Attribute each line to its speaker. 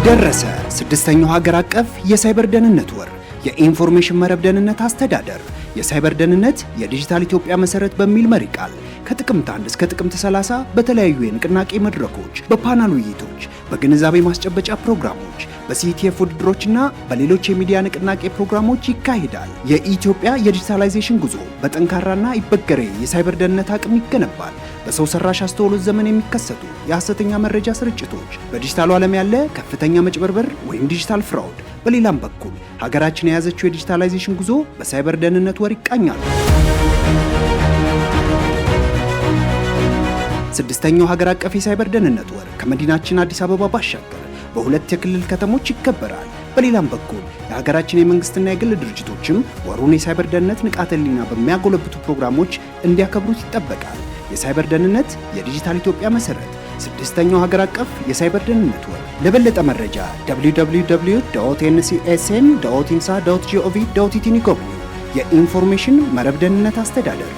Speaker 1: ደረሰ ስድስተኛው ሀገር አቀፍ የሳይበር ደህንነት ወር። የኢንፎርሜሽን መረብ ደህንነት አስተዳደር የሳይበር ደህንነት የዲጂታል ኢትዮጵያ መሰረት በሚል መሪ ቃል ከጥቅምት 1 እስከ ጥቅምት 30 በተለያዩ የንቅናቄ መድረኮች፣ በፓናል ውይይቶች፣ በግንዛቤ ማስጨበጫ ፕሮግራሞች፣ በሲቲኤፍ ውድድሮችና በሌሎች የሚዲያ ንቅናቄ ፕሮግራሞች ይካሄዳል። የኢትዮጵያ የዲጂታላይዜሽን ጉዞ በጠንካራና ይበገሬ የሳይበር ደህንነት አቅም ይገነባል። በሰው ሰራሽ አስተውሎት ዘመን የሚከሰቱ የሐሰተኛ መረጃ ስርጭቶች፣ በዲጂታሉ ዓለም ያለ ከፍተኛ መጭበርበር ወይም ዲጂታል ፍራውድ፣ በሌላም በኩል ሀገራችን የያዘችው የዲጂታላይዜሽን ጉዞ በሳይበር ደህንነት ወር ይቃኛሉ። ስድስተኛው ሀገር አቀፍ የሳይበር ደህንነት ወር ከመዲናችን አዲስ አበባ ባሻገር በሁለት የክልል ከተሞች ይከበራል። በሌላም በኩል የሀገራችን የመንግስትና የግል ድርጅቶችም ወሩን የሳይበር ደህንነት ንቃተ ህሊና በሚያጎለብቱ ፕሮግራሞች እንዲያከብሩት ይጠበቃል። የሳይበር ደህንነት የዲጂታል ኢትዮጵያ መሰረት ስድስተኛው ሀገር አቀፍ የሳይበር ደህንነት ወር። ለበለጠ መረጃ www.ncsm.insa.gov.it ይጎብኙ። የኢንፎርሜሽን መረብ ደህንነት አስተዳደር